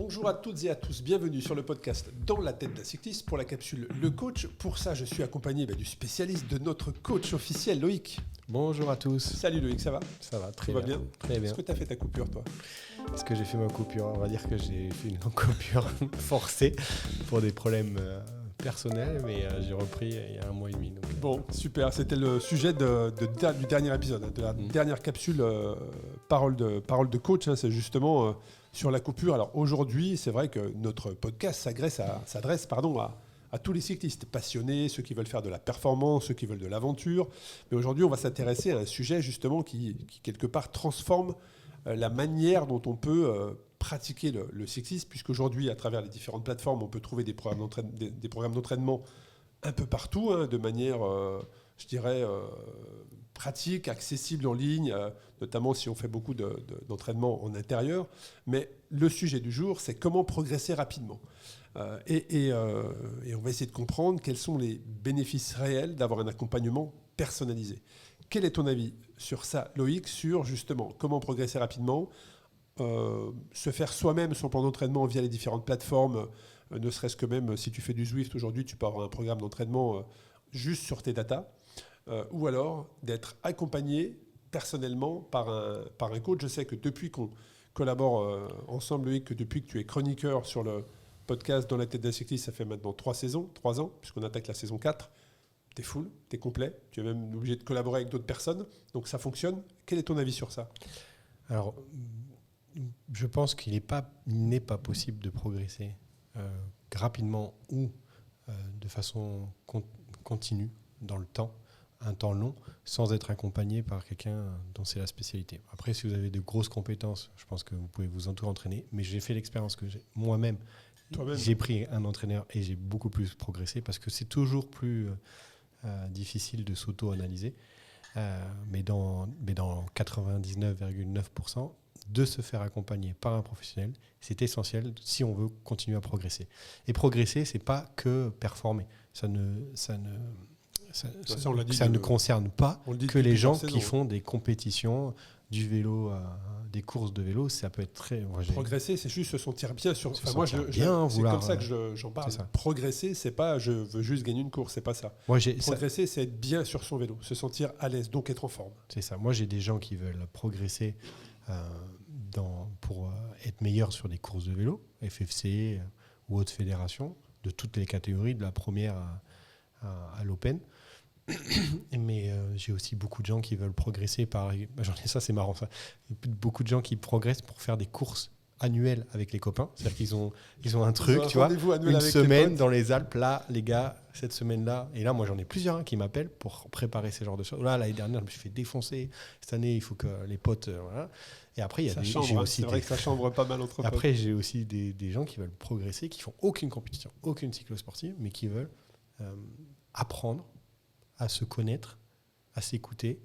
Bonjour à toutes et à tous, bienvenue sur le podcast Dans la tête d'un cycliste pour la capsule Le Coach. Pour ça, je suis accompagné du spécialiste, de notre coach officiel, Loïc. Bonjour à tous. Salut Loïc, ça va ? Ça va, très Tout va bien. Très bien. Est-ce que tu as fait ta coupure, toi ? Est-ce que j'ai fait ma coupure ? On va dire que j'ai fait une coupure forcée pour des problèmes personnels, mais j'ai repris il y a 1 mois et demi. Donc, Bon, super. C'était le sujet du dernier épisode, de la dernière capsule parole de coach. Hein, c'est justement sur la coupure. Alors aujourd'hui, c'est vrai que notre podcast s'adresse à tous les cyclistes passionnés, ceux qui veulent faire de la performance, ceux qui veulent de l'aventure. Mais aujourd'hui, on va s'intéresser à un sujet justement qui quelque part transforme la manière dont on peut pratiquer le cyclisme, puisqu'aujourd'hui, à travers les différentes plateformes, on peut trouver des programmes d'entraînement un peu partout, hein, de manière, je dirais, pratique, accessible en ligne, notamment si on fait beaucoup d'entraînement en intérieur. Mais le sujet du jour, c'est comment progresser rapidement. Et on va essayer de comprendre quels sont les bénéfices réels d'avoir un accompagnement personnalisé. Quel est ton avis sur ça, Loïc, sur justement comment progresser rapidement, se faire soi-même son plan d'entraînement via les différentes plateformes, ne serait-ce que même si tu fais du Zwift aujourd'hui, tu peux avoir un programme d'entraînement juste sur tes datas, ou alors d'être accompagné personnellement par un coach. Je sais que depuis qu'on collabore ensemble, Loïc, que depuis que tu es chroniqueur sur le podcast Dans la tête d'un cycliste, ça fait maintenant 3 ans, puisqu'on attaque la saison 4. T'es full, t'es complet, tu es même obligé de collaborer avec d'autres personnes, donc ça fonctionne. Quel est ton avis sur ça ? Alors, je pense qu'il n'est pas possible de progresser rapidement ou de façon continue dans le temps, un temps long, sans être accompagné par quelqu'un dont c'est la spécialité. Après, si vous avez de grosses compétences, je pense que vous pouvez vous auto-entraîner, mais j'ai fait l'expérience que moi-même, j'ai pris un entraîneur et j'ai beaucoup plus progressé parce que c'est toujours plus difficile de s'auto-analyser. Mais dans 99,9%, de se faire accompagner par un professionnel, c'est essentiel si on veut continuer à progresser. Et progresser, c'est pas que performer. Ça ne concerne pas que les gens qui font des compétitions, du vélo, des courses de vélo. Ça peut être très... Progresser, c'est juste se sentir bien. C'est comme ça que j'en parle. Progresser, c'est pas je veux juste gagner une course, c'est pas ça. Progresser, c'est être bien sur son vélo, se sentir à l'aise, donc être en forme. C'est ça. Moi, j'ai des gens qui veulent progresser pour être meilleurs sur des courses de vélo, FFC ou autres fédérations, de toutes les catégories, de la première à l'Open. Mais j'ai aussi beaucoup de gens qui veulent progresser ça c'est marrant ça. Beaucoup de gens qui progressent pour faire des courses annuelles avec les copains. C'est-à-dire qu'ils ont un truc, tu vois, une semaine dans les Alpes, là, les gars, cette semaine-là. Et là, moi, j'en ai plusieurs qui m'appellent pour préparer ces genres de choses. Là, l'année dernière, je me suis fait défoncer. Cette année, il faut que les potes... voilà. Et après, c'est vrai que ça chambre pas mal entre potes. Après, j'ai aussi des gens qui veulent progresser, qui font aucune compétition, aucune cyclosportive, mais qui veulent apprendre à se connaître, à s'écouter,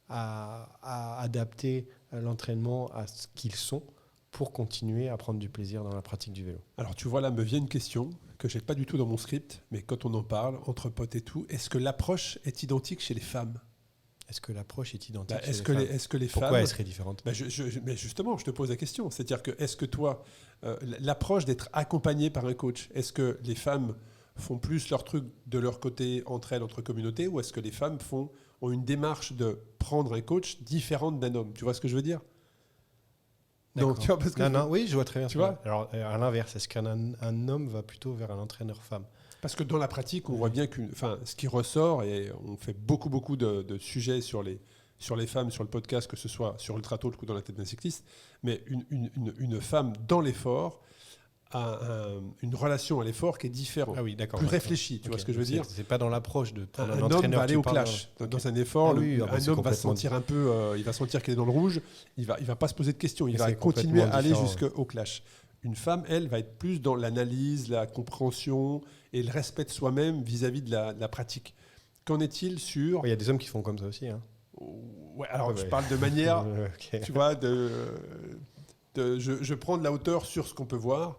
à adapter l'entraînement à ce qu'ils sont pour continuer à prendre du plaisir dans la pratique du vélo. Alors tu vois, là me vient une question que je n'ai pas du tout dans mon script, mais quand on en parle, entre potes et tout, est-ce que l'approche est identique chez les femmes ? Est-ce que l'approche est identique chez est-ce que les femmes... Pourquoi elle serait différente ? Mais justement, je te pose la question. C'est-à-dire que est-ce que toi, l'approche d'être accompagné par un coach, est-ce que les femmes font plus leur truc de leur côté, entre elles, entre communautés, ou est-ce que les femmes ont une démarche de prendre un coach différente d'un homme ? Tu vois ce que je veux dire ? Non, tu vois, oui, je vois très bien. Tu vois ? Alors, à l'inverse, est-ce qu'un homme va plutôt vers un entraîneur femme ? Parce que dans la pratique, on voit bien ce qui ressort, et on fait beaucoup de sujets sur les femmes sur le podcast, que ce soit sur Ultra Talk ou dans la tête d'un cycliste, mais une femme dans l'effort a une relation à l'effort qui est différente, plus réfléchie, tu vois ce que je veux dire ? C'est pas dans l'approche de prendre un entraîneur. Un homme va aller au clash. Dans un effort, un homme va sentir un peu, il va sentir qu'il est dans le rouge, il va pas se poser de questions, il va continuer à aller jusqu'au clash. Une femme, elle, va être plus dans l'analyse, la compréhension et le respect de soi-même vis-à-vis de la pratique. Qu'en est-il sur... Il y a des hommes qui font comme ça aussi. Hein. Je parle de manière, tu vois, je prends de la hauteur sur ce qu'on peut voir.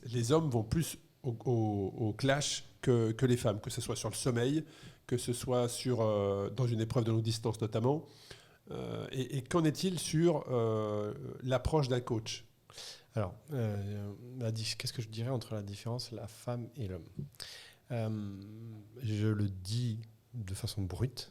Les hommes vont plus au clash que les femmes, que ce soit sur le sommeil, que ce soit dans une épreuve de longue distance notamment. Et qu'en est-il sur l'approche d'un coach ? Alors, qu'est-ce que je dirais entre la différence, la femme et l'homme ? Je le dis de façon brute.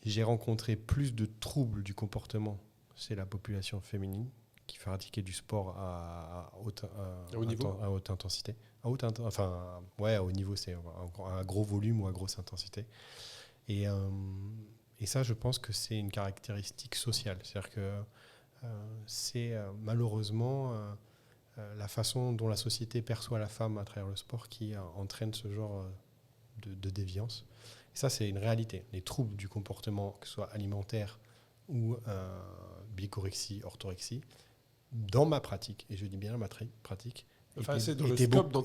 J'ai rencontré plus de troubles du comportement chez la population féminine qui fait pratiquer du sport à haute intensité. À haut niveau, c'est à gros volume ou à grosse intensité. Et ça, je pense que c'est une caractéristique sociale. C'est-à-dire que c'est malheureusement la façon dont la société perçoit la femme à travers le sport qui entraîne ce genre de déviance. Et ça, c'est une réalité. Les troubles du comportement, que ce soit alimentaire ou bicorexie, orthorexie, dans ma pratique, et je dis bien ma pratique,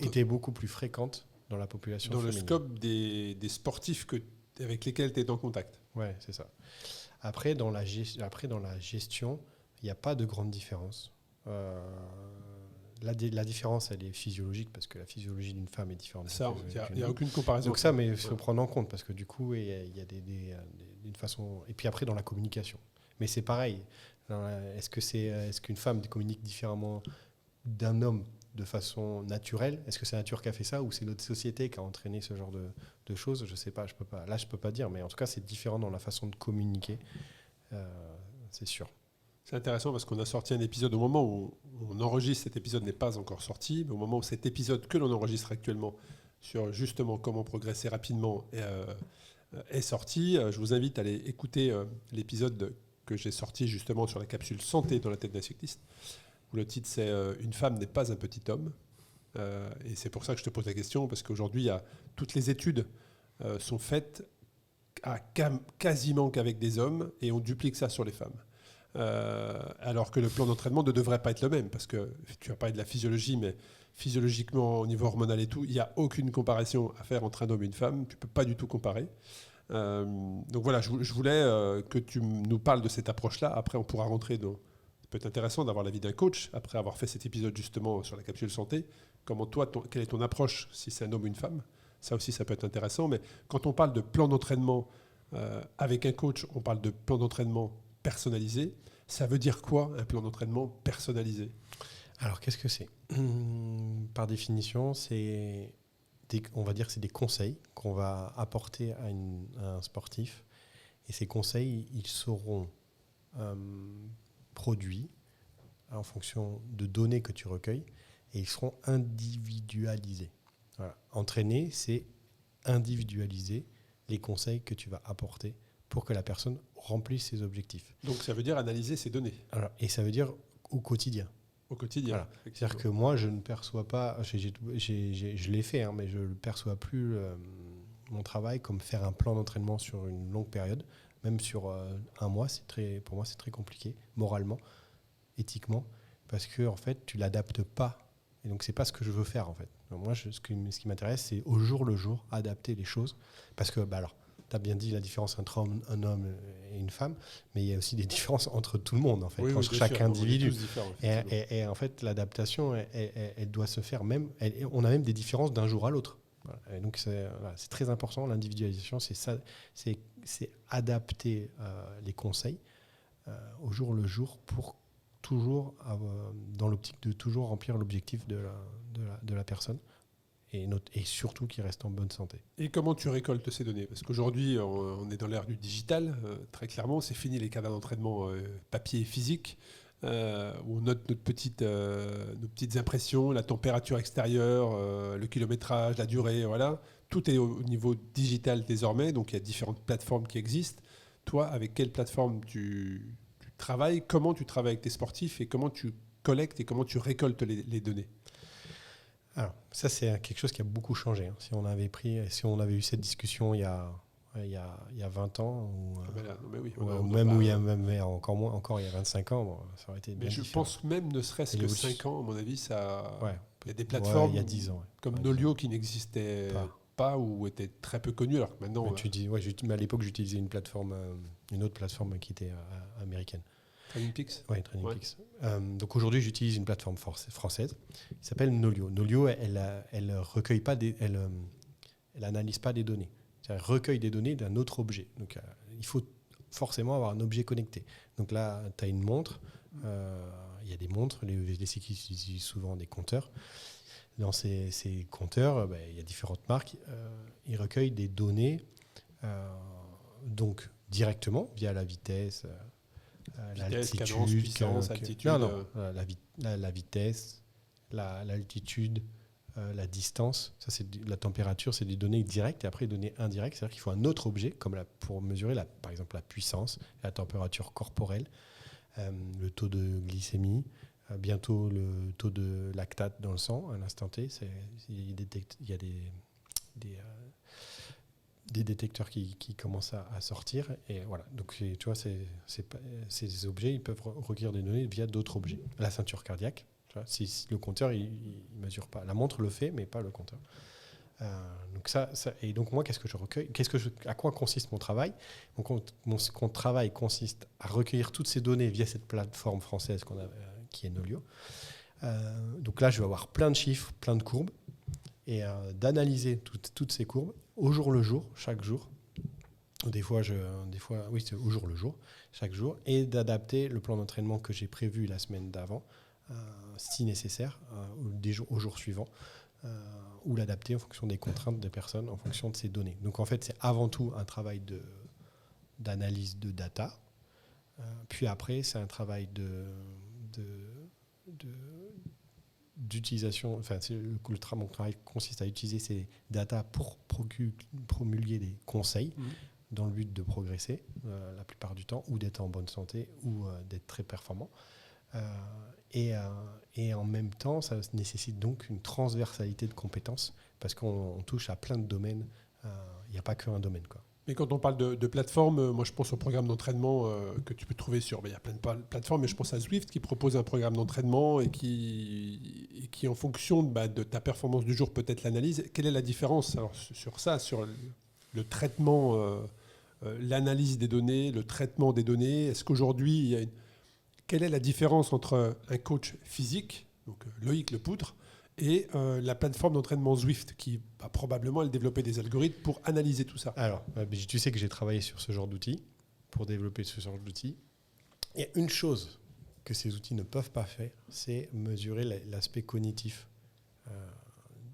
étaient beaucoup plus fréquentes dans la population féminine. Dans le scope des sportifs avec lesquels tu es en contact. Oui, c'est ça. Après, dans la gestion, il n'y a pas de grande différence. La différence, elle est physiologique, parce que la physiologie d'une femme est différente. Ça, il n'y a aucune comparaison. Donc ça, mais il faut prendre en compte, parce que du coup, il y a une façon... Et puis après, dans la communication. Mais c'est pareil. Est-ce qu'une femme communique différemment d'un homme de façon naturelle ? Est-ce que c'est la nature qui a fait ça, ou c'est notre société qui a entraîné ce genre de choses ? Je ne sais pas, je peux pas dire, mais en tout cas, c'est différent dans la façon de communiquer, c'est sûr. C'est intéressant parce qu'on a sorti un épisode au moment où on enregistre. Cet épisode n'est pas encore sorti, mais au moment où cet épisode que l'on enregistre actuellement sur justement comment progresser rapidement est sorti, je vous invite à aller écouter l'épisode que j'ai sorti justement sur la capsule santé dans la tête d'un cycliste, où le titre c'est « Une femme n'est pas un petit homme ». Et c'est pour ça que je te pose la question, parce qu'aujourd'hui, toutes les études sont faites quasiment qu'avec des hommes, et on duplique ça sur les femmes. Alors que le plan d'entraînement ne devrait pas être le même, parce que tu as parlé de la physiologie, mais physiologiquement, au niveau hormonal et tout, il n'y a aucune comparaison à faire entre un homme et une femme. Tu ne peux pas du tout comparer. Donc voilà, je voulais que tu nous parles de cette approche-là. Après, on pourra rentrer dans... Ça peut être intéressant d'avoir l'avis d'un coach, après avoir fait cet épisode justement sur la capsule santé. Comment toi, quelle est ton approche, si c'est un homme ou une femme ? Ça aussi, ça peut être intéressant. Mais quand on parle de plan d'entraînement avec un coach, on parle de plan d'entraînement personnalisé. Ça veut dire quoi, un plan d'entraînement personnalisé ? Alors, qu'est-ce que c'est ? Par définition, on va dire que c'est des conseils qu'on va apporter à un sportif. Et ces conseils, ils seront produits en fonction de données que tu recueilles, et ils seront individualisés. Voilà. Entraîner, c'est individualiser les conseils que tu vas apporter pour que la personne remplisse ses objectifs. Donc ça veut dire analyser ces données. Alors, et ça veut dire au quotidien. Au quotidien. Voilà. C'est-à-dire que moi, je ne perçois pas, je l'ai fait, mais je ne perçois plus mon travail comme faire un plan d'entraînement sur une longue période. Même sur un mois, pour moi, c'est très compliqué, moralement, éthiquement, parce que en fait, tu ne l'adaptes pas. Et donc, ce n'est pas ce que je veux faire, en fait. Donc, moi, ce qui m'intéresse, c'est au jour le jour, adapter les choses. Parce que, tu as bien dit la différence entre un homme et une femme, mais il y a aussi des différences entre tout le monde, en fait, entre chaque individu. Et en fait, l'adaptation, elle doit se faire même... on a même des différences d'un jour à l'autre. Voilà. Et donc, c'est très important, l'individualisation, c'est ça, c'est adapter les conseils au jour le jour pour toujours, dans l'optique de toujours remplir l'objectif de la personne. Et surtout qui reste en bonne santé. Et comment tu récoltes ces données ? Parce qu'aujourd'hui, on est dans l'ère du digital, très clairement. C'est fini les cadres d'entraînement papier et physique, où on note nos petites impressions, la température extérieure, le kilométrage, la durée, voilà. Tout est au niveau digital désormais, donc il y a différentes plateformes qui existent. Toi, avec quelle plateforme tu travailles ? Comment tu travailles avec tes sportifs et comment tu collectes et comment tu récoltes les données ? Alors, ça, c'est quelque chose qui a beaucoup changé. Hein. Si on avait eu cette discussion il y a 20 ans, encore il y a 25 ans, ça aurait été bien différent. Je pense même, ne serait-ce que 5 ans, à mon avis, il y a des plateformes il y a 10 ans, comme Nolio qui n'existaient pas ou étaient très peu connues, alors que maintenant... Mais à l'époque, j'utilisais une autre plateforme qui était américaine. TrainingPeaks ? Oui, TrainingPeaks. Donc aujourd'hui, j'utilise une plateforme française qui s'appelle Nolio. Nolio, elle recueille pas elle analyse pas des données. Elle recueille des données d'un autre objet. Donc il faut forcément avoir un objet connecté. Donc là, tu as une montre, il y a des montres, les EVDC qui utilisent souvent des compteurs. Dans ces compteurs, il y a différentes marques. Ils recueillent des données donc directement via la vitesse, l'altitude, cadence, puissance, altitude. La vitesse, l'altitude, la distance. Ça, c'est la température, c'est des données directes et après des données indirectes. C'est-à-dire qu'il faut un autre objet pour mesurer par exemple la puissance, la température corporelle, le taux de glycémie. Bientôt le taux de lactate dans le sang à l'instant T. Il y a des détecteurs qui commencent à sortir. Et voilà. Donc, tu vois, ces objets, ils peuvent recueillir des données via d'autres objets. La ceinture cardiaque, tu vois, si le compteur, il ne mesure pas. La montre le fait, mais pas le compteur. Et donc, moi, qu'est-ce que je recueille ? À quoi consiste mon travail ? Donc, mon travail consiste à recueillir toutes ces données via cette plateforme française qui est Nolio. Donc là, je vais avoir plein de chiffres, plein de courbes, et d'analyser toutes ces courbes au jour le jour, chaque jour. Des fois, c'est au jour le jour, chaque jour, et d'adapter le plan d'entraînement que j'ai prévu la semaine d'avant, si nécessaire, au jour suivant, ou l'adapter en fonction des contraintes des personnes, en fonction de ces données. Donc en fait, c'est avant tout un travail d'analyse de data, puis après, c'est un travail d'utilisation, mon travail consiste à utiliser ces data pour promulguer des conseils dans le but de progresser la plupart du temps, ou d'être en bonne santé, ou d'être très performant. Et en même temps, ça nécessite donc une transversalité de compétences, parce qu'on touche à plein de domaines. Il n'y a pas qu'un domaine, quoi. Mais quand on parle de plateforme, moi je pense au programme d'entraînement que tu peux trouver sur... Il y a plein de plateformes, mais je pense à Zwift qui propose un programme d'entraînement et qui en fonction de ta performance du jour, peut-être l'analyse. Quelle est la différence alors, sur ça, sur le traitement, l'analyse des données, le traitement des données ? Est-ce qu'aujourd'hui, quelle est la différence entre un coach physique, donc Loïc Lepoutre, et la plateforme d'entraînement Zwift, qui va probablement développer des algorithmes pour analyser tout ça. Alors, tu sais que j'ai travaillé sur ce genre d'outils, pour développer ce genre d'outils. Il y a une chose que ces outils ne peuvent pas faire, c'est mesurer l'aspect cognitif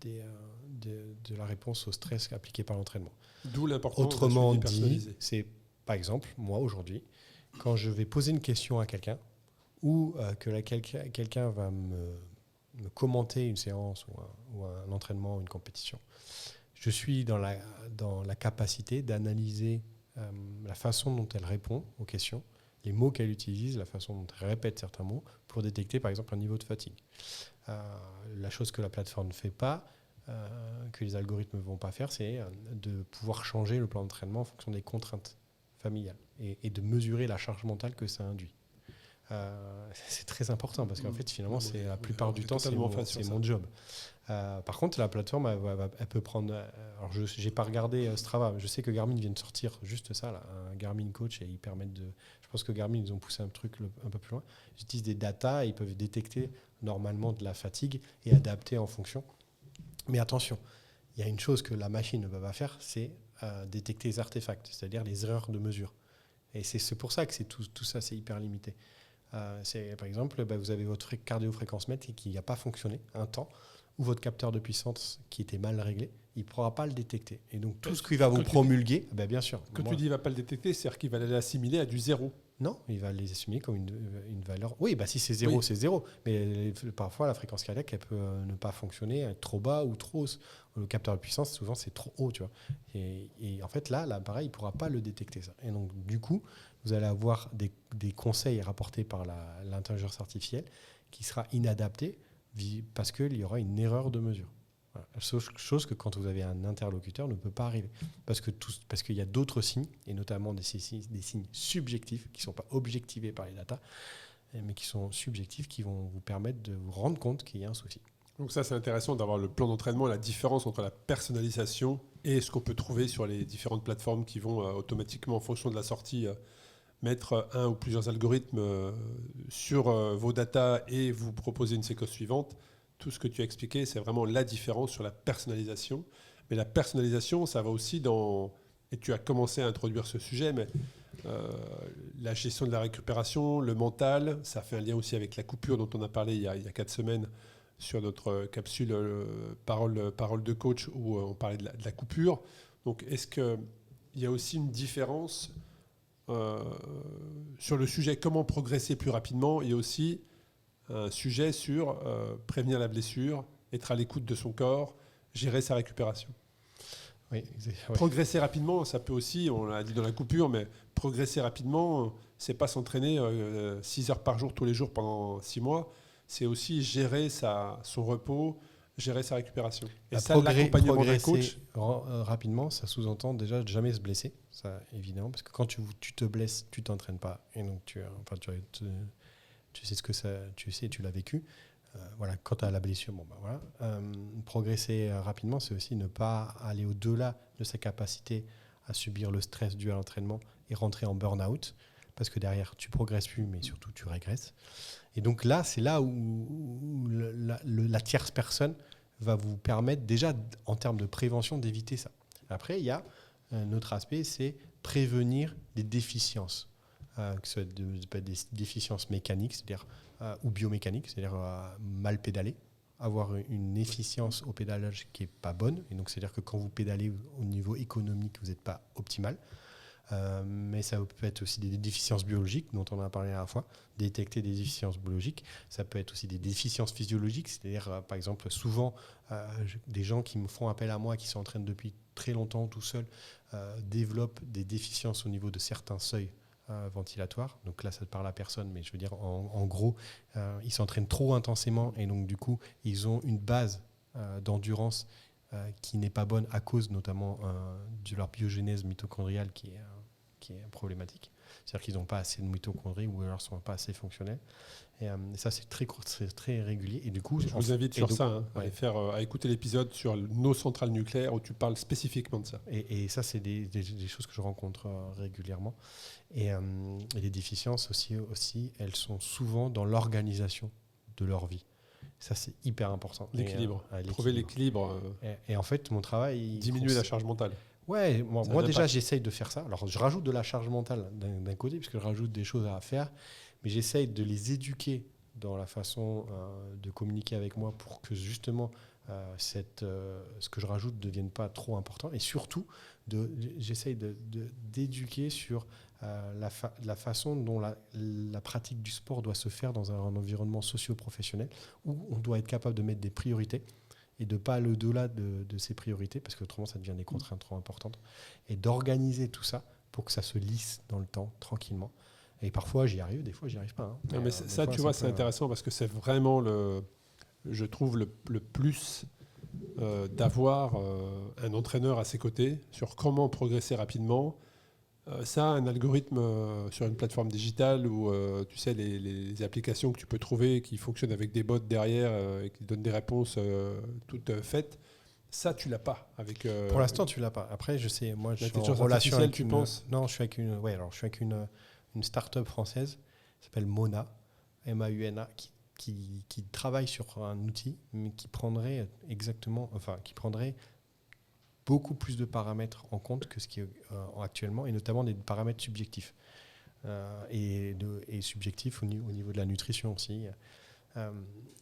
de la réponse au stress appliqué par l'entraînement. D'où l'importance Autrement dit, c'est, par exemple, moi aujourd'hui, quand je vais poser une question à quelqu'un, ou que quelqu'un va me commenter une séance ou un entraînement ou une compétition, je suis dans la capacité d'analyser la façon dont elle répond aux questions, les mots qu'elle utilise, la façon dont elle répète certains mots, pour détecter par exemple un niveau de fatigue. La chose que la plateforme ne fait pas, que les algorithmes ne vont pas faire, c'est de pouvoir changer le plan d'entraînement en fonction des contraintes familiales et de mesurer la charge mentale que ça induit. C'est très important parce qu'en fait finalement c'est la plupart du temps c'est mon job. Par contre la plateforme elle peut prendre, alors j'ai pas regardé Strava, je sais que Garmin vient de sortir juste ça là, un Garmin Coach, et ils permettent je pense que Garmin ils ont poussé un truc un peu plus loin, ils utilisent des data et ils peuvent détecter normalement de la fatigue et adapter en fonction. Mais attention, il y a une chose que la machine ne peut pas faire, c'est détecter les artefacts, c'est-à-dire les erreurs de mesure, et c'est pour ça que tout ça c'est hyper limité. Par exemple, vous avez votre cardio-fréquence-mètre qui n'a pas fonctionné un temps, ou votre capteur de puissance qui était mal réglé, il ne pourra pas le détecter. Et donc tout ce qu'il va vous promulguer, bien sûr. Quand tu dis qu'il ne va pas le détecter, c'est-à-dire qu'il va l'assimiler à du zéro. Non, il va les assimiler comme une valeur. Oui, si c'est zéro, c'est zéro. Mais parfois, la fréquence cardiaque, elle peut ne pas fonctionner, être trop bas ou trop haut. Le capteur de puissance, souvent, c'est trop haut, tu vois. Et en fait, là, l'appareil, il ne pourra pas le détecter, ça. Et donc, du coup, vous allez avoir des conseils rapportés par l'intelligence artificielle qui sera inadapté parce qu'il y aura une erreur de mesure. Voilà. Chose que quand vous avez un interlocuteur ne peut pas arriver. Parce qu'il y a d'autres signes, et notamment des signes subjectifs qui ne sont pas objectivés par les data, mais qui sont subjectifs, qui vont vous permettre de vous rendre compte qu'il y a un souci. Donc ça, c'est intéressant d'avoir le plan d'entraînement, la différence entre la personnalisation et ce qu'on peut trouver sur les différentes plateformes qui vont automatiquement, en fonction de la sortie, mettre un ou plusieurs algorithmes sur vos datas et vous proposer une séquence suivante. Tout ce que tu as expliqué, c'est vraiment la différence sur la personnalisation. Mais la personnalisation, ça va aussi dans et tu as commencé à introduire ce sujet, mais la gestion de la récupération, le mental, ça fait un lien aussi avec la coupure dont on a parlé il y a 4 semaines sur notre capsule parole de coach où on parlait de la coupure. Donc, est-ce qu'il y a aussi une différence sur le sujet comment progresser plus rapidement et aussi un sujet sur prévenir la blessure, être à l'écoute de son corps, gérer sa récupération. Oui, Progresser rapidement, ça peut aussi, on l'a dit dans la coupure, mais progresser rapidement, c'est pas s'entraîner 6 heures par jour tous les jours pendant 6 mois, c'est aussi gérer son repos, gérer sa récupération. Et ça, l'accompagnement d'un coach. Rapidement, ça sous-entend déjà de jamais se blesser, ça évidemment, parce que quand tu te blesses, tu t'entraînes pas, et donc tu sais ce que ça, tu l'as vécu. Voilà, quand tu as la blessure, progresser rapidement, c'est aussi ne pas aller au-delà de sa capacité à subir le stress dû à l'entraînement et rentrer en burn-out, parce que derrière, tu progresses plus, mais surtout, tu régresses. Et donc là, c'est là où la tierce personne va vous permettre déjà, en termes de prévention, d'éviter ça. Après, il y a un autre aspect, c'est prévenir des déficiences, que ce soit des déficiences mécaniques, c'est-à-dire ou biomécaniques, c'est-à-dire mal pédaler, avoir une efficience au pédalage qui n'est pas bonne. Et donc, c'est-à-dire que quand vous pédalez au niveau économique, vous n'êtes pas optimal. Mais ça peut être aussi des déficiences biologiques, dont on a parlé la dernière fois, détecter des déficiences biologiques. Ça peut être aussi des déficiences physiologiques, c'est-à-dire, par exemple, souvent, des gens qui me font appel à moi, qui s'entraînent depuis très longtemps tout seuls, développent des déficiences au niveau de certains seuils ventilatoires. Donc là, ça ne parle à personne, mais je veux dire, en gros, ils s'entraînent trop intensément et donc, du coup, ils ont une base d'endurance qui n'est pas bonne à cause notamment de leur biogénèse mitochondriale qui est problématique. C'est-à-dire qu'ils n'ont pas assez de mitochondries ou alors ne sont pas assez fonctionnels. Et ça, c'est très régulier. Et du coup, je vous invite sur ça, à écouter l'épisode sur nos centrales nucléaires où tu parles spécifiquement de ça. Et ça, c'est des choses que je rencontre régulièrement. Et les déficiences aussi, elles sont souvent dans l'organisation de leur vie. Ça, c'est hyper important. L'équilibre. Trouver l'équilibre. Et en fait, mon travail... Diminuer la charge mentale. Ouais, moi déjà, j'essaye de faire ça. Alors, je rajoute de la charge mentale d'un côté, puisque je rajoute des choses à faire, mais j'essaye de les éduquer dans la façon de communiquer avec moi pour que justement ce que je rajoute ne devienne pas trop important. Et surtout, j'essaye d'éduquer sur la façon dont la pratique du sport doit se faire dans un environnement socio-professionnel où on doit être capable de mettre des priorités et de ne pas aller au-delà de ces priorités, parce qu'autrement, ça devient des contraintes trop importantes, et d'organiser tout ça pour que ça se lisse dans le temps, tranquillement. Et parfois, j'y arrive, des fois, j'y arrive pas. Hein. Non, mais ça, tu vois, c'est intéressant, parce que c'est vraiment, je trouve, le plus d'avoir un entraîneur à ses côtés sur comment progresser rapidement. Ça, un algorithme sur une plateforme digitale où tu sais les applications que tu peux trouver qui fonctionnent avec des bots derrière et qui donnent des réponses toutes faites, ça tu l'as pas avec. Pour l'instant, tu l'as pas. Après, je sais, moi, je suis en relation avec tu penses. Non, je suis avec une start-up française qui s'appelle Mona, M-A-U-N-A, qui travaille sur un outil, mais qui prendrait beaucoup plus de paramètres en compte que ce qui est actuellement, et notamment des paramètres subjectifs. Et subjectifs au niveau de la nutrition aussi.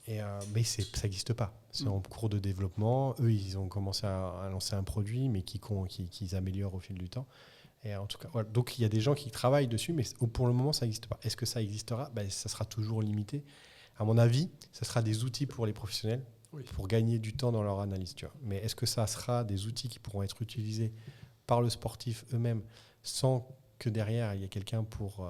Mais ça n'existe pas. C'est en cours de développement. Eux, ils ont commencé à lancer un produit, mais qu'ils améliorent au fil du temps. Et en tout cas, voilà. Donc, il y a des gens qui travaillent dessus, mais pour le moment, ça n'existe pas. Est-ce que ça existera ? Ça sera toujours limité. À mon avis, ça sera des outils pour les professionnels, pour gagner du temps dans leur analyse. Tu vois. Mais est-ce que ça sera des outils qui pourront être utilisés par le sportif eux-mêmes sans que derrière, il y ait quelqu'un pour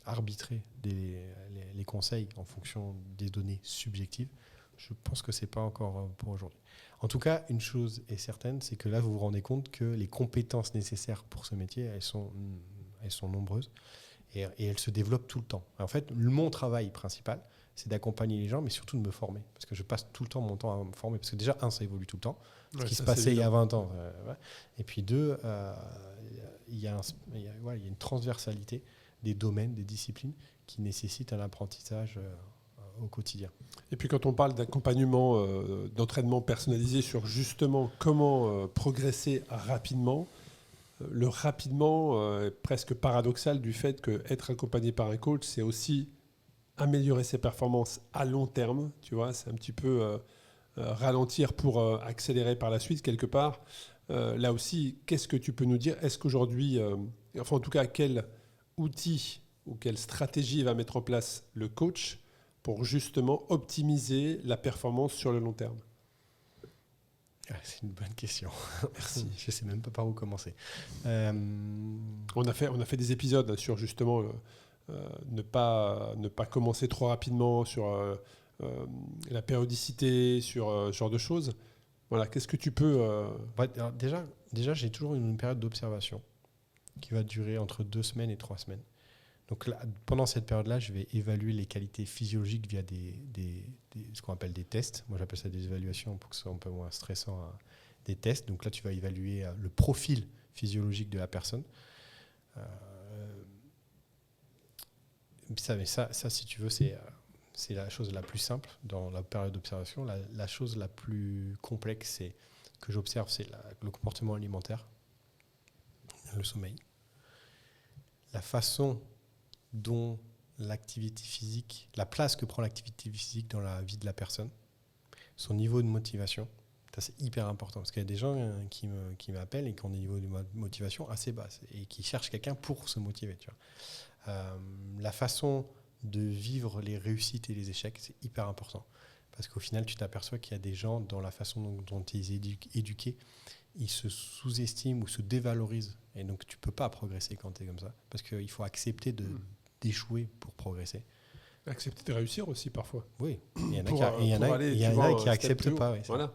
arbitrer les conseils en fonction des données subjectives ? Je pense que ce n'est pas encore pour aujourd'hui. En tout cas, une chose est certaine, c'est que là, vous vous rendez compte que les compétences nécessaires pour ce métier, elles sont nombreuses et elles se développent tout le temps. En fait, mon travail principal, c'est d'accompagner les gens, mais surtout de me former. Parce que je passe tout le temps mon temps à me former. Parce que déjà, ça évolue tout le temps. Ce qui se passait il y a 20 ans. Et puis deux, il y a une transversalité des domaines, des disciplines qui nécessitent un apprentissage au quotidien. Et puis quand on parle d'accompagnement, d'entraînement personnalisé sur justement comment progresser rapidement, le rapidement presque paradoxal du fait qu'être accompagné par un coach, c'est aussi améliorer ses performances à long terme. Tu vois, c'est un petit peu ralentir pour accélérer par la suite quelque part. Là aussi, qu'est-ce que tu peux nous dire? Est-ce qu'aujourd'hui, enfin en tout cas, quel outil ou quelle stratégie va mettre en place le coach pour justement optimiser la performance sur le long terme? C'est une bonne question. Merci. Je ne sais même pas par où commencer. On a fait des épisodes sur justement ne pas commencer trop rapidement, sur la périodicité, sur ce genre de choses. Voilà, qu'est-ce que tu peux... Alors déjà, j'ai toujours une période d'observation qui va durer entre 2 semaines et 3 semaines. Donc là, pendant cette période-là, je vais évaluer les qualités physiologiques via ce qu'on appelle des tests. Moi, j'appelle ça des évaluations pour que ce soit un peu moins stressant. Des tests. Donc là, tu vas évaluer le profil physiologique de la personne. Ça, si tu veux, c'est la chose la plus simple dans la période d'observation. La chose la plus complexe que j'observe, c'est le comportement alimentaire, le sommeil, la façon dont l'activité physique, la place que prend l'activité physique dans la vie de la personne, son niveau de motivation. Ça, c'est hyper important parce qu'il y a des gens qui m'appellent et qui ont des niveaux de motivation assez bas et qui cherchent quelqu'un pour se motiver. Tu vois. La façon de vivre les réussites et les échecs, c'est hyper important. Parce qu'au final, tu t'aperçois qu'il y a des gens, dans la façon dont ils sont éduqués, ils se sous-estiment ou se dévalorisent. Et donc, tu ne peux pas progresser quand tu es comme ça. Parce qu'il faut accepter d'échouer pour progresser. Accepter de réussir aussi, parfois. Oui, il y en a qui n'acceptent pas. Voilà.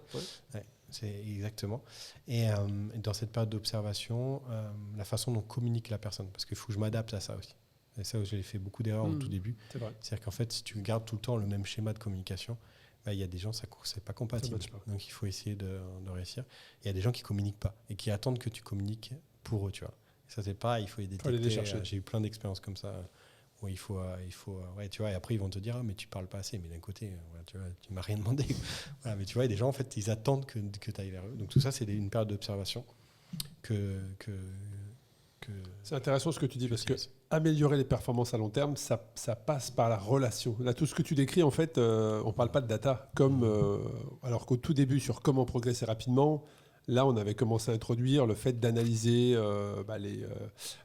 Ouais, c'est exactement. Et dans cette période d'observation, la façon dont communique la personne. Parce qu'il faut que je m'adapte à ça aussi. C'est ça où j'ai fait beaucoup d'erreurs au tout début. C'est vrai. C'est-à-dire qu'en fait, si tu gardes tout le temps le même schéma de communication, il y a des gens, c'est pas compatible. Donc il faut essayer de réussir. Il y a des gens qui communiquent pas et qui attendent que tu communiques pour eux, tu vois. Et ça, c'est pas, il faut les détecter. Les chercher. J'ai eu plein d'expériences comme ça où il faut tu vois, et après ils vont te dire mais tu parles pas assez, mais d'un côté tu vois, tu m'as rien demandé. Voilà, mais tu vois, il y a des gens en fait, ils attendent que tu ailles vers eux. Donc tout ça, c'est une période d'observation que c'est intéressant ce que tu dis, parce que améliorer les performances à long terme, ça passe par la relation. Là, tout ce que tu décris, en fait, on ne parle pas de data, alors qu'au tout début, sur comment progresser rapidement, là, on avait commencé à introduire le fait d'analyser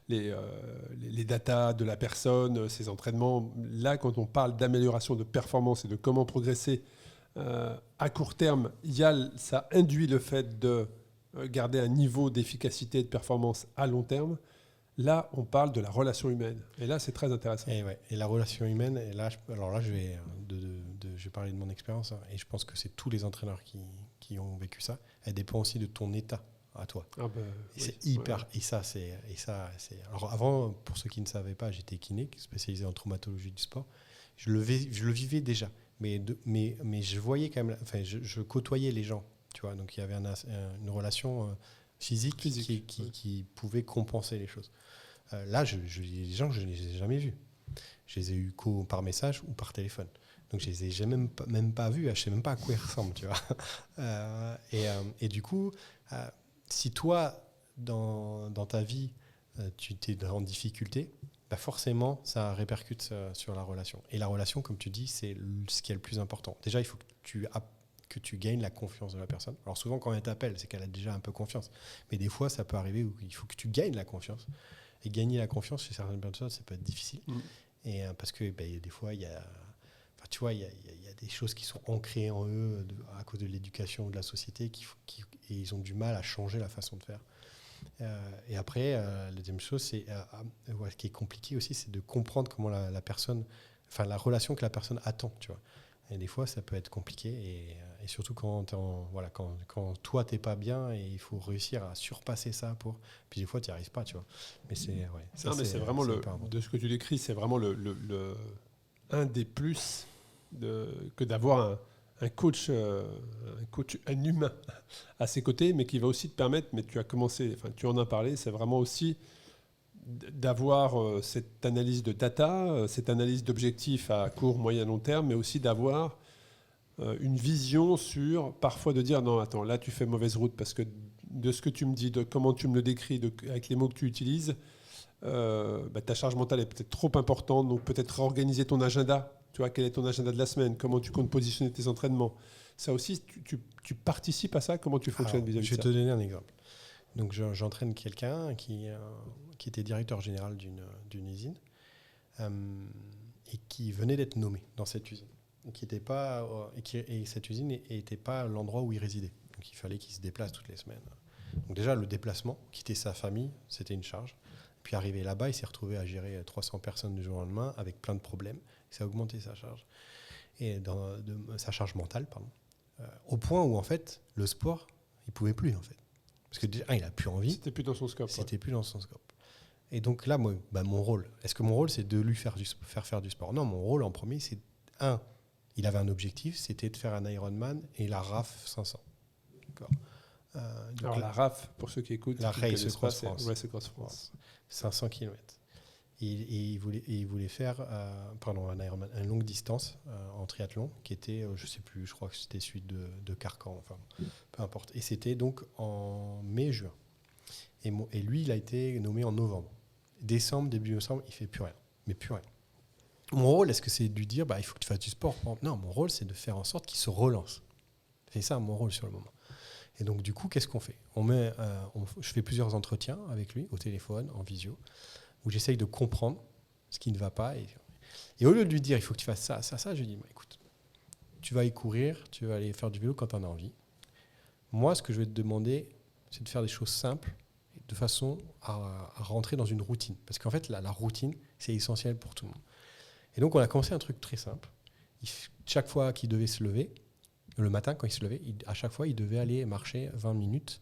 les datas de la personne, ses entraînements. Là, quand on parle d'amélioration de performance et de comment progresser à court terme, ça induit le fait de garder un niveau d'efficacité et de performance à long terme. Là, on parle de la relation humaine. Et là, c'est très intéressant. Et la relation humaine, et là, je vais parler de mon expérience, hein, et je pense que c'est tous les entraîneurs qui ont vécu ça. Elle dépend aussi de ton état à toi. C'est hyper. Ouais. Et ça, c'est. Alors avant, pour ceux qui ne savaient pas, j'étais kiné, spécialisé en traumatologie du sport. Je le vivais déjà, mais je voyais quand même. Enfin, je côtoyais les gens. Tu vois, donc il y avait une relation physique qui pouvait compenser les choses. Là, les gens, je ne les ai jamais vus. Je les ai eus par message ou par téléphone. Donc je les ai même pas vus. Je ne sais même pas à quoi ils ressemblent. Tu vois. Et du coup, si toi, dans ta vie, tu t'es en difficulté, bah forcément, ça répercute sur la relation. Et la relation, comme tu dis, c'est ce qui est le plus important. Déjà, il faut que tu gagnes la confiance de la personne. Alors souvent, quand elle t'appelle, c'est qu'elle a déjà un peu confiance. Mais des fois, ça peut arriver où il faut que tu gagnes la confiance. Et gagner la confiance chez certaines personnes, ça peut être difficile. Et parce que des fois, il y a des choses qui sont ancrées en eux à cause de l'éducation ou de la société et ils ont du mal à changer la façon de faire. Et après, la deuxième chose, c'est ce qui est compliqué aussi, c'est de comprendre comment la personne, enfin la relation que la personne attend, tu vois. Et des fois, ça peut être compliqué, et surtout quand toi, t'es pas bien, et il faut réussir à surpasser ça Puis des fois, tu n'y arrives pas, tu vois. Mais c'est vraiment de ce que tu décris, c'est vraiment un des plus que d'avoir un coach, un humain à ses côtés, mais qui va aussi te permettre, mais tu en as parlé, c'est vraiment aussi d'avoir cette analyse de data, cette analyse d'objectifs à court, moyen, long terme, mais aussi d'avoir une vision sur, parfois de dire non, attends, là tu fais mauvaise route parce que de ce que tu me dis, de comment tu me le décris, avec les mots que tu utilises, ta charge mentale est peut-être trop importante, donc peut-être réorganiser ton agenda. Tu vois, quel est ton agenda de la semaine? Comment tu comptes positionner tes entraînements? Ça aussi, tu participes à ça? Comment tu fonctionnes vis-à-vis de ça? Je vais te donner un exemple. Donc, j'entraîne quelqu'un qui était directeur général d'une usine et qui venait d'être nommé dans cette usine. Et cette usine n'était pas l'endroit où il résidait. Donc, il fallait qu'il se déplace toutes les semaines. Donc, déjà, le déplacement, quitter sa famille, c'était une charge. Puis, arrivé là-bas, il s'est retrouvé à gérer 300 personnes du jour au lendemain avec plein de problèmes. Ça a augmenté sa charge. Et sa charge mentale, pardon. Au point où, en fait, le sport, il ne pouvait plus, en fait. Parce que déjà, il n'a plus envie. C'était plus dans son scope. C'était plus dans son scope. Et donc là, moi, mon rôle, est-ce que mon rôle, c'est de lui faire faire du sport? Non, mon rôle en premier, c'est il avait un objectif, c'était de faire un Ironman et la RAF 500. D'accord. Alors la RAF, pour ceux qui écoutent, la Race Cross France. Race Cross France. 500 km. Et il voulait faire un Ironman, une longue distance en triathlon, qui était, je ne sais plus, je crois que c'était celui de Carcan, enfin, peu importe. Et c'était donc en mai-juin. Et lui, il a été nommé en novembre. Décembre, début décembre, il ne fait plus rien. Mais plus rien. Mon rôle, est-ce que c'est de lui dire il faut que tu fasses du sport? Non, mon rôle, c'est de faire en sorte qu'il se relance. C'est ça mon rôle sur le moment. Et donc, du coup, qu'est-ce qu'on fait? Je fais plusieurs entretiens avec lui, au téléphone, en visio, où j'essaye de comprendre ce qui ne va pas. Et au lieu de lui dire il faut que tu fasses ça, je lui dis écoute, tu vas aller courir, tu vas aller faire du vélo quand tu en as envie. Moi, ce que je vais te demander, c'est de faire des choses simples, de façon à rentrer dans une routine. Parce qu'en fait, la routine, c'est essentiel pour tout le monde. Et donc, on a commencé un truc très simple. Chaque fois qu'il devait se lever, le matin, quand il se levait, à chaque fois, il devait aller marcher 20 minutes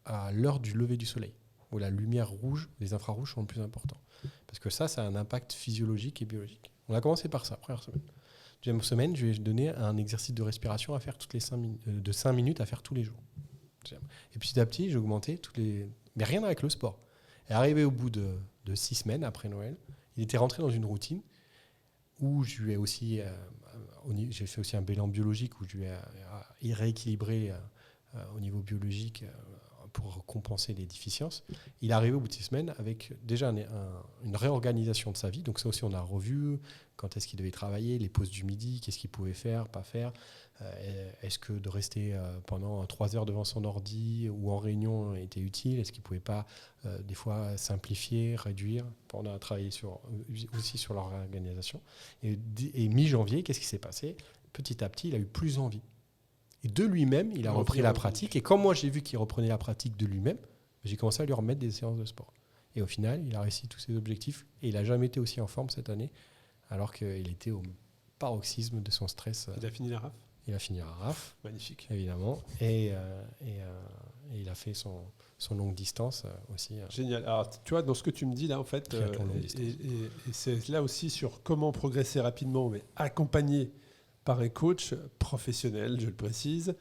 à l'heure du lever du soleil, où la lumière rouge, les infrarouges sont le plus important. Parce que ça a un impact physiologique et biologique. On a commencé par ça, première semaine. Deuxième semaine, je lui ai donné un exercice de respiration à faire de 5 minutes à faire tous les jours. Et petit à petit, j'ai augmenté mais rien avec le sport. Et arrivé au bout de 6 semaines, après Noël, il était rentré dans une routine où je lui ai aussi... j'ai fait aussi un bilan biologique où je lui ai rééquilibré au niveau biologique pour compenser les déficiences. Il est arrivé au bout de 6 semaines avec déjà une réorganisation de sa vie. Donc ça aussi, on a revu quand est-ce qu'il devait travailler, les pauses du midi, qu'est-ce qu'il pouvait faire, pas faire. Est-ce que de rester pendant 3 heures devant son ordi ou en réunion était utile? Est-ce qu'il ne pouvait pas des fois simplifier, réduire? On a travaillé aussi sur leur organisation. Et mi-janvier, qu'est-ce qui s'est passé? Petit à petit, il a eu plus envie. Et de lui-même, il a repris la pratique. Et quand moi, j'ai vu qu'il reprenait la pratique de lui-même, j'ai commencé à lui remettre des séances de sport. Et au final, il a réussi tous ses objectifs. Et il n'a jamais été aussi en forme cette année, alors qu'il était au paroxysme de son stress. Il a fini la RAF? Il a fini la RAF. Magnifique. Évidemment. Et il a fait son longue distance aussi. Génial. Alors, tu vois, dans ce que tu me dis là, en fait, et c'est là aussi sur comment progresser rapidement, mais accompagné par un coach professionnel, je le précise.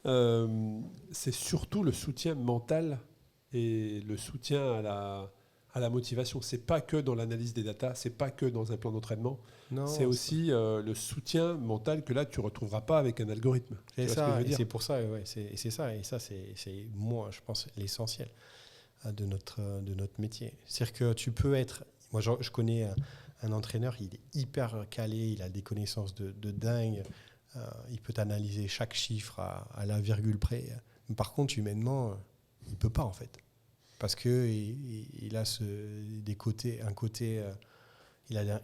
C'est surtout le soutien mental et le soutien à la motivation. C'est pas que dans l'analyse des datas, c'est pas que dans un plan d'entraînement. Non, c'est aussi le soutien mental que là tu retrouveras pas avec un algorithme. C'est ça, et c'est pour ça, c'est ça, et ça c'est moi je pense l'essentiel de notre métier. C'est-à-dire que tu peux être, moi je connais un entraîneur, il est hyper calé, il a des connaissances de dingue, il peut analyser chaque chiffre à la virgule près. Mais par contre, humainement, il peut pas en fait. Parce qu'il a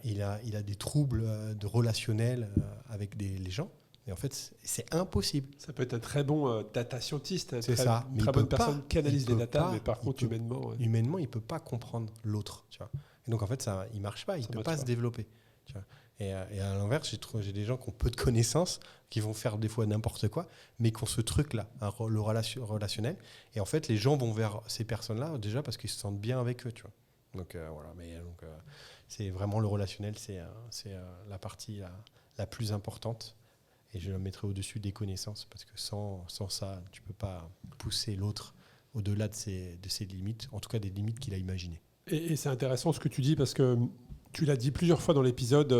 il a des troubles de relationnels avec les gens. Et en fait, c'est impossible. Ça peut être un très bon data scientist, c'est ça. Une très bonne personne qui analyse les datas, mais par contre, humainement... Humainement, il ne peut pas comprendre l'autre. Tu vois. Et donc, en fait, il ne marche pas. Il ne peut pas se développer. Tu vois. Et à l'inverse, j'ai des gens qui ont peu de connaissances, qui vont faire des fois n'importe quoi, mais qui ont ce truc-là, le relationnel. Et en fait, les gens vont vers ces personnes-là déjà parce qu'ils se sentent bien avec eux. Tu vois. Donc, voilà. C'est vraiment le relationnel, c'est la partie la plus importante. Et je le mettrai au-dessus des connaissances parce que sans ça, tu ne peux pas pousser l'autre au-delà de ses limites, en tout cas des limites qu'il a imaginées. Et c'est intéressant ce que tu dis parce que tu l'as dit plusieurs fois dans l'épisode,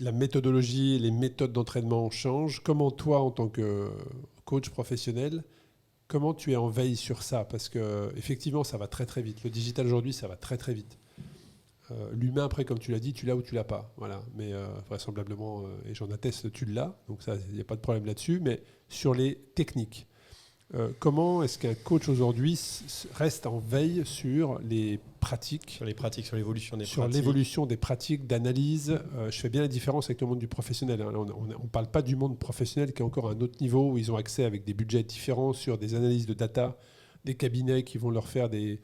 la méthodologie, les méthodes d'entraînement changent. Comment toi, en tant que coach professionnel, comment tu es en veille sur ça? Parce qu'effectivement, ça va très très vite. Le digital aujourd'hui, ça va très très vite. L'humain, après, comme tu l'as dit, tu l'as ou tu l'as pas. Voilà. Mais vraisemblablement, et j'en atteste, tu l'as. Donc ça, il n'y a pas de problème là-dessus. Mais sur les techniques, comment est-ce qu'un coach aujourd'hui reste en veille sur les pratiques? Sur les pratiques, sur l'évolution des sur pratiques. l'évolution des pratiques d'analyse. Je fais bien la différence avec le monde du professionnel. Hein. Là, on ne parle pas du monde professionnel qui est encore à un autre niveau où ils ont accès avec des budgets différents sur des analyses de data, des cabinets qui vont leur faire des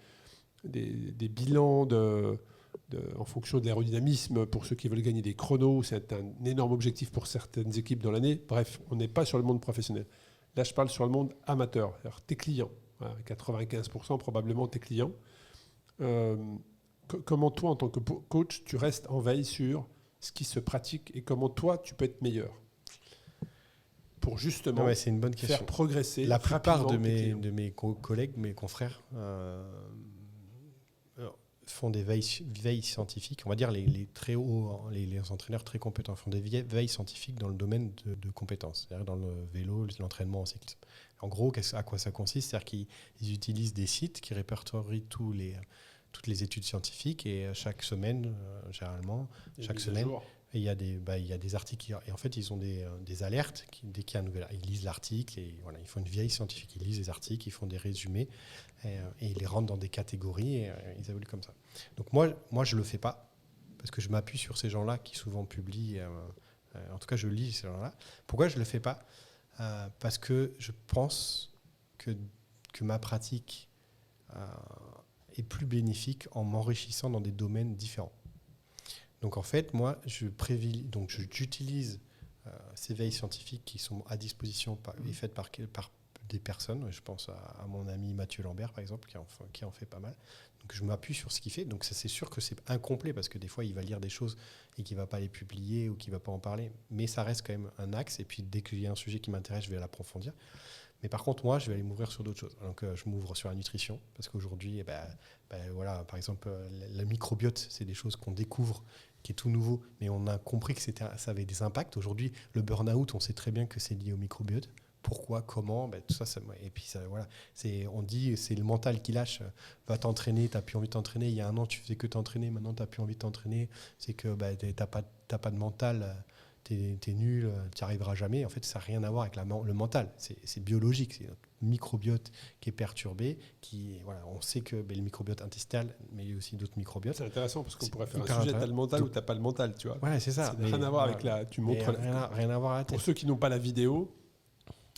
bilans en fonction de l'aérodynamisme pour ceux qui veulent gagner des chronos. C'est un énorme objectif pour certaines équipes dans l'année. Bref, on n'est pas sur le monde professionnel. Là, je parle sur le monde amateur, c'est-à-dire tes clients. Voilà, 95% probablement tes clients. Comment toi, en tant que coach, tu restes en veille sur ce qui se pratique et comment toi, tu peux être meilleur pour justement c'est une bonne question. Faire progresser la plupart de rapidement mes collègues, mes confrères, font des veilles scientifiques. On va dire les très hauts, les entraîneurs très compétents font des veilles scientifiques dans le domaine de compétences, c'est-à-dire dans le vélo, l'entraînement en cyclisme. En gros, à quoi ça consiste? C'est-à-dire qu'ils utilisent des sites qui répertorient toutes les études scientifiques et chaque semaine, généralement, chaque semaine, il y a des articles. Et en fait, ils ont des alertes. Dès qu'il y a un nouvel, ils lisent l'article et voilà, ils font une veille scientifique. Ils lisent les articles, ils font des résumés et ils les rentrent dans des catégories et ils évoluent comme ça. Donc moi, je ne le fais pas parce que je m'appuie sur ces gens-là qui souvent publient. En tout cas, je lis ces gens-là. Pourquoi je ne le fais pas? Parce que je pense que ma pratique est plus bénéfique en m'enrichissant dans des domaines différents. Donc en fait, moi, j'utilise ces veilles scientifiques qui sont à disposition et faites par des personnes. Je pense à mon ami Mathieu Lambert, par exemple, qui en fait pas mal. Donc je m'appuie sur ce qu'il fait. Donc ça, c'est sûr que c'est incomplet parce que des fois, il va lire des choses et qu'il ne va pas les publier ou qu'il ne va pas en parler. Mais ça reste quand même un axe. Et puis dès qu'il y a un sujet qui m'intéresse, je vais l'approfondir. Mais par contre, moi, je vais aller m'ouvrir sur d'autres choses. Donc, je m'ouvre sur la nutrition parce qu'aujourd'hui, voilà, par exemple, le microbiote, c'est des choses qu'on découvre, qui est tout nouveau, mais on a compris que ça avait des impacts. Aujourd'hui, le burn-out, on sait très bien que c'est lié au microbiote. Pourquoi, comment, tout ça, et puis ça, voilà, on dit c'est le mental qui lâche. Va t'entraîner, t'as plus envie de t'entraîner. Il y a un an, tu faisais que t'entraîner, maintenant t'as plus envie de t'entraîner. C'est que t'as pas de mental. T'es nul, tu n'y arriveras jamais. En fait, ça n'a rien à voir avec le mental. C'est biologique. C'est notre microbiote qui est perturbé. Voilà, on sait que le microbiote intestinal, mais il y a aussi d'autres microbiotes. C'est intéressant parce qu'on pourrait faire un sujet, tu as le mental ou tu n'as pas le mental. Tu vois. Voilà, c'est ça. Ça n'a rien à voir avec tu montres rien à voir à la tête. Pour ceux qui n'ont pas la vidéo,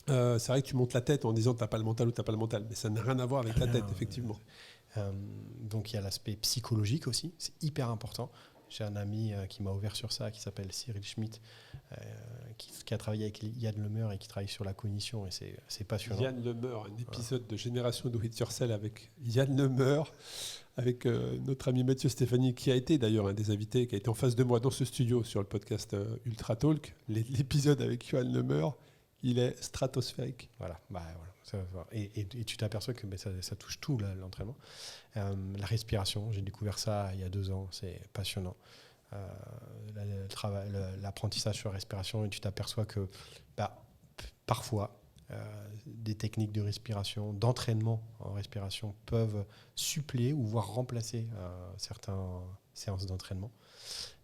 c'est vrai que tu montes la tête en disant tu n'as pas le mental ou tu n'as pas le mental. Mais ça n'a rien à voir avec la tête, effectivement. Donc il y a l'aspect psychologique aussi. C'est hyper important. J'ai un ami qui m'a ouvert sur ça, qui s'appelle Cyril Schmitt, qui a travaillé avec Yann Lemeur et qui travaille sur la cognition, et c'est passionnant. Yann Lemeur, un épisode de Génération Do It Yourself avec Yann Lemeur, avec notre ami Mathieu Stéphanie, qui a été d'ailleurs un des invités, qui a été en face de moi dans ce studio sur le podcast Ultra Talk. L'épisode avec Yann Lemeur, il est stratosphérique. Voilà. Et tu t'aperçois que ça touche tout, là, l'entraînement. La respiration, j'ai découvert ça il y a 2 ans, c'est passionnant. L'apprentissage sur la respiration, et tu t'aperçois que parfois, des techniques de respiration, d'entraînement en respiration peuvent suppléer ou voire remplacer certaines séances d'entraînement.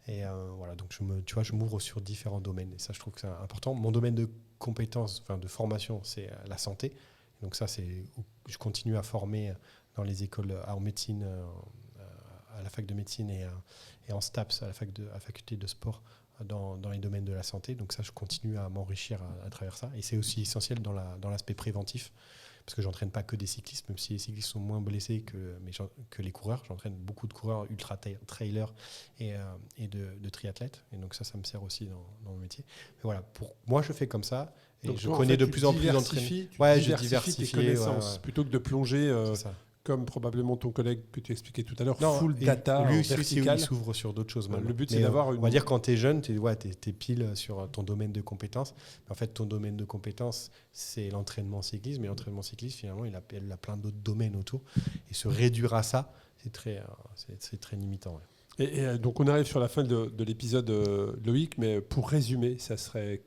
Et voilà, donc je m'ouvre sur différents domaines, et ça, je trouve que c'est important. Mon domaine de compétences, de formation, c'est la santé. Donc ça, je continue à former dans les écoles en médecine, à la fac de médecine et en STAPS, à la faculté de sport, dans les domaines de la santé. Donc ça, je continue à m'enrichir à travers ça. Et c'est aussi essentiel dans l'aspect préventif, parce que j'entraîne pas que des cyclistes, même si les cyclistes sont moins blessés que les coureurs. J'entraîne beaucoup de coureurs ultra-trailers et de triathlètes. Et donc ça me sert aussi dans le métier. Mais voilà, moi, je fais comme ça. Et donc je connais de plus en plus d'entraîneurs. Ouais, je diversifie tes connaissances plutôt que de plonger, comme probablement ton collègue que tu expliquais tout à l'heure, non, full data, lui vertical. Il s'ouvre sur d'autres choses. Le but, c'est d'avoir on va dire quand tu es jeune, tu es pile sur ton domaine de compétences. Mais en fait, ton domaine de compétences, c'est l'entraînement cyclisme. Et l'entraînement cyclisme, finalement, il a plein d'autres domaines autour. Et se réduire à ça, c'est très limitant. Ouais. Et donc, on arrive sur la fin de l'épisode, Loïc. Mais pour résumer, ça serait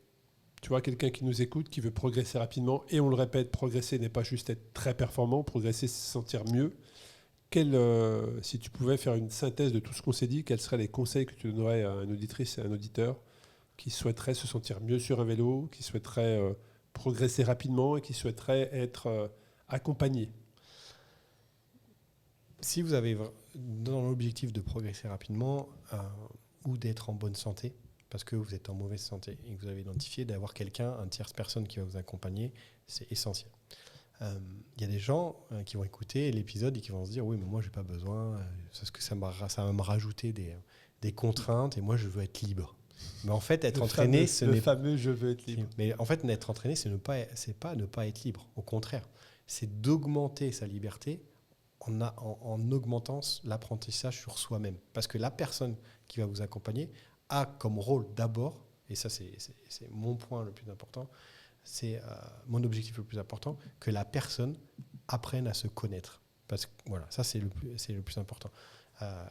tu vois, quelqu'un qui nous écoute, qui veut progresser rapidement, et on le répète, progresser n'est pas juste être très performant, progresser, c'est se sentir mieux. Si tu pouvais faire une synthèse de tout ce qu'on s'est dit, quels seraient les conseils que tu donnerais à une auditrice et à un auditeur qui souhaiterait se sentir mieux sur un vélo, qui souhaiterait progresser rapidement et qui souhaiterait être accompagné? Si vous avez dans l'objectif de progresser rapidement ou d'être en bonne santé, parce que vous êtes en mauvaise santé et que vous avez identifié d'avoir quelqu'un, une tierce personne qui va vous accompagner, c'est essentiel. Il y a des gens qui vont écouter l'épisode et qui vont se dire « Oui, mais moi, je n'ai pas besoin, parce que ça va me rajouter des contraintes et moi, je veux être libre. » Mais en fait, être entraîné, le fameux « je veux être libre ». Mais en fait, être entraîné, c'est pas ne pas être libre. Au contraire, c'est d'augmenter sa liberté en augmentant l'apprentissage sur soi-même. Parce que la personne qui va vous accompagner a comme rôle d'abord, et ça c'est mon point le plus important, c'est mon objectif le plus important, que la personne apprenne à se connaître. Parce que voilà, ça c'est le plus important.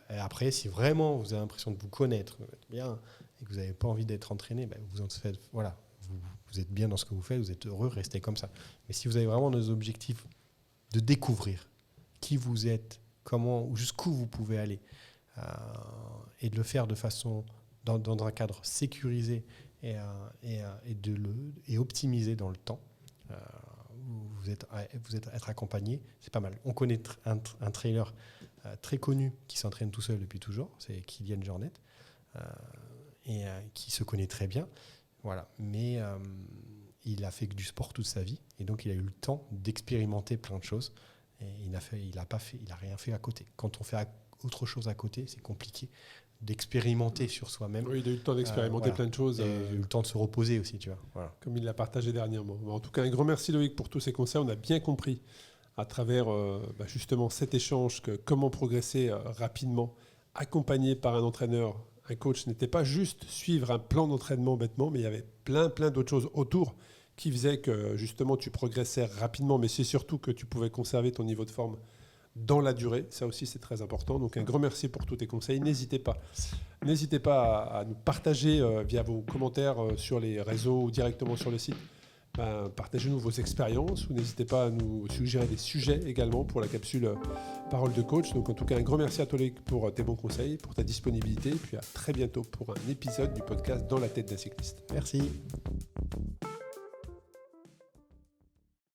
Et après, si vraiment vous avez l'impression de vous connaître bien et que vous n'avez pas envie d'être entraîné, vous êtes bien dans ce que vous faites, vous êtes heureux, restez comme ça. Mais si vous avez vraiment des objectifs de découvrir qui vous êtes, comment ou jusqu'où vous pouvez aller, et de le faire de façon dans un cadre sécurisé et optimisé dans le temps, être accompagné, c'est pas mal. On connaît un trailer très connu qui s'entraîne tout seul depuis toujours, c'est Kylian Jornet, et qui se connaît très bien, voilà. Mais il a fait que du sport toute sa vie, et donc il a eu le temps d'expérimenter plein de choses. Et il n'a rien fait à côté. Quand on fait autre chose à côté, c'est compliqué d'expérimenter sur soi-même. Oui, il a eu le temps d'expérimenter plein de choses. Et il a eu le temps de se reposer aussi, tu vois. Voilà. Comme il l'a partagé dernièrement. En tout cas, un grand merci Loïc pour tous ces conseils. On a bien compris à travers justement cet échange que comment progresser rapidement, accompagné par un entraîneur. Un coach n'était pas juste suivre un plan d'entraînement bêtement, mais il y avait plein d'autres choses autour qui faisait que justement tu progressais rapidement, mais c'est surtout que tu pouvais conserver ton niveau de forme dans la durée. Ça aussi, c'est très important. Donc un grand merci pour tous tes conseils. N'hésitez pas à nous partager via vos commentaires sur les réseaux ou directement sur le site. Partagez-nous vos expériences ou n'hésitez pas à nous suggérer des sujets également pour la capsule Parole de coach. Donc en tout cas, un grand merci à toi Loïc pour tes bons conseils, pour ta disponibilité. Et puis à très bientôt pour un épisode du podcast Dans la tête d'un cycliste. Merci.